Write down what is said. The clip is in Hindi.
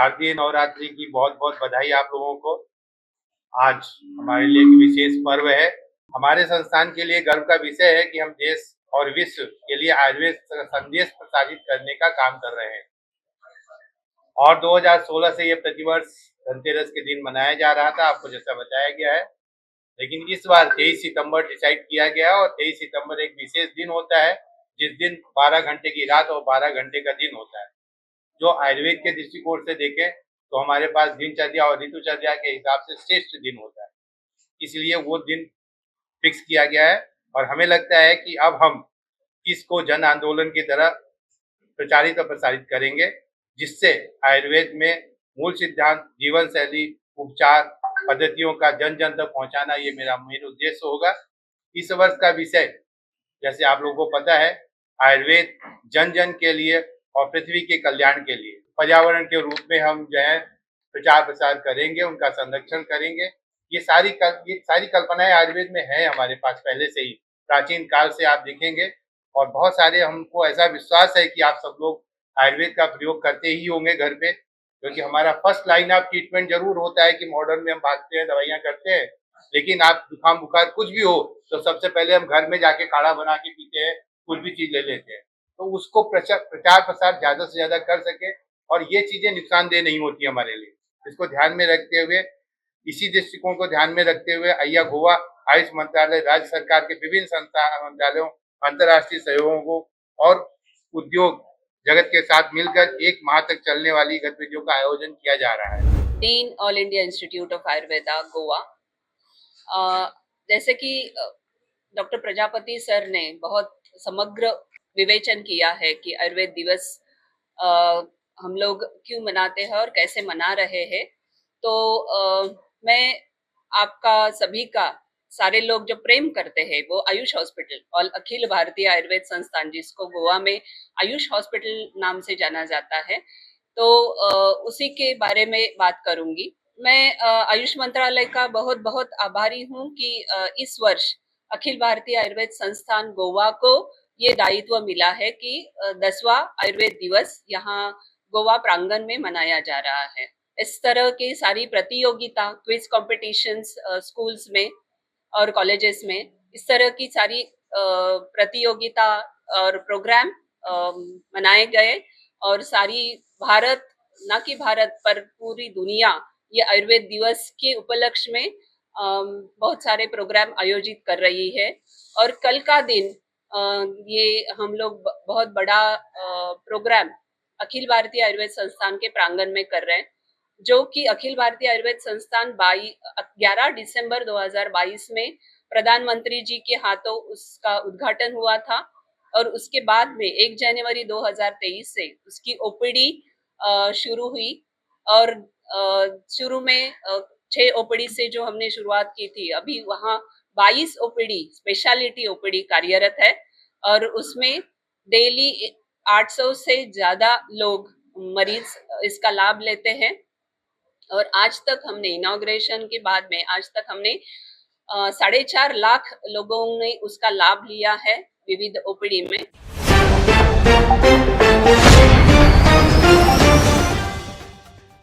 शारदीय नवरात्रि की बहुत बहुत बधाई आप लोगों को। आज हमारे लिए एक विशेष पर्व है। हमारे संस्थान के लिए गर्व का विषय है कि हम देश और विश्व के लिए आयुर्वेद संदेश प्रसारित करने का काम कर रहे हैं। और 2016 से ये प्रतिवर्ष धनतेरस के दिन मनाया जा रहा था, आपको जैसा बताया गया है। लेकिन इस बार 23 सितंबर डिसाइड किया गया और 23 सितंबर एक विशेष दिन होता है, जिस दिन 12 घंटे की रात और 12 घंटे का दिन होता है। जो आयुर्वेद के दृष्टिकोण से देखें तो हमारे पास दिनचर्या और ऋतुचर्या के हिसाब से श्रेष्ठ दिन होता है, इसलिए वो दिन फिक्स किया गया है। और हमें लगता है कि अब हम इसको जन आंदोलन की तरह प्रचारित और प्रसारित करेंगे, जिससे आयुर्वेद में मूल सिद्धांत, जीवन शैली, उपचार पद्धतियों का जन जन तक पहुंचाना, ये मेरा मेन उद्देश्य होगा। इस वर्ष का विषय, जैसे आप लोगों को पता है, आयुर्वेद जन जन के लिए और पृथ्वी के कल्याण के लिए, पर्यावरण के रूप में हम जो है प्रचार प्रसार करेंगे, उनका संरक्षण करेंगे। ये सारी कल्पनाएं आयुर्वेद में है हमारे पास पहले से ही, प्राचीन काल से आप देखेंगे। और बहुत सारे, हमको ऐसा विश्वास है कि आप सब लोग आयुर्वेद का प्रयोग करते ही होंगे घर पे, क्योंकि हमारा फर्स्ट लाइन ऑफ ट्रीटमेंट जरूर होता है कि मॉडर्न में हम भागते हैं, दवाइयाँ करते हैं, लेकिन आप जुकाम बुखार कुछ भी हो तो सबसे पहले हम घर में जाके काढ़ा बना के पीते हैं, कुछ भी चीज ले लेते हैं। तो उसको प्रचार प्रसार ज्यादा से ज्यादा कर सके, और ये चीजें नुकसानदेह नहीं होती हमारे लिए। इसको ध्यान में रखते हुए, इसी दृष्टिकोण को ध्यान में रखते हुए अय्या गोवा आयुष मंत्रालय, राज्य सरकार के विभिन्न संस्थान मंत्रालयों, अंतर्राष्ट्रीय सहयोगों और उद्योग जगत के साथ मिलकर 1 माह तक चलने वाली गतिविधियों का आयोजन किया जा रहा है। Dean all India institute of Ayurveda Goa, जैसे कि डॉक्टर प्रजापति सर ने बहुत समग्र विवेचन किया है कि आयुर्वेद दिवस हम लोग क्यों मनाते हैं और कैसे मना रहे हैं, तो मैं आपका सभी का, सारे लोग जो प्रेम करते हैं वो आयुष हॉस्पिटल और अखिल भारतीय आयुर्वेद संस्थान, जिसको गोवा में आयुष हॉस्पिटल नाम से जाना जाता है, तो उसी के बारे में बात करूंगी। मैं आयुष मंत्रालय का बहुत बहुत आभारी हूँ कि इस वर्ष अखिल भारतीय आयुर्वेद संस्थान गोवा को ये दायित्व मिला है कि 10वां आयुर्वेद दिवस यहाँ गोवा प्रांगण में मनाया जा रहा है। इस तरह की सारी प्रतियोगिता, क्विज कॉम्पिटिशन्स स्कूल्स में और कॉलेजेस में, इस तरह की सारी प्रतियोगिता और प्रोग्राम मनाए गए, और सारी भारत, न कि भारत पर पूरी दुनिया, ये आयुर्वेद दिवस के उपलक्ष्य में बहुत सारे प्रोग्राम आयोजित कर रही है। और कल का दिन ये हम लोग बहुत बड़ा प्रोग्राम अखिल भारतीय आयुर्वेद संस्थान के प्रांगण में कर रहे हैं, जो कि अखिल भारतीय आयुर्वेद संस्थान 11 दिसंबर 2022 में प्रधानमंत्री जी के हाथों उसका उद्घाटन हुआ था, और उसके बाद में 1 जनवरी 2023 से उसकी ओपीडी शुरू हुई। और शुरू में 6 ओपीडी से जो हमने शुरुआत की थी, अभी वहाँ 22 ओपीडी, स्पेशलिटी ओपीडी कार्यरत है, और उसमें डेली 800 से ज्यादा लोग, मरीज इसका लाभ लेते हैं। और आज तक हमने इनॉग्रेशन के बाद में आज तक हमने 4.5 लाख लोगों ने उसका लाभ लिया है विविध ओपीडी में।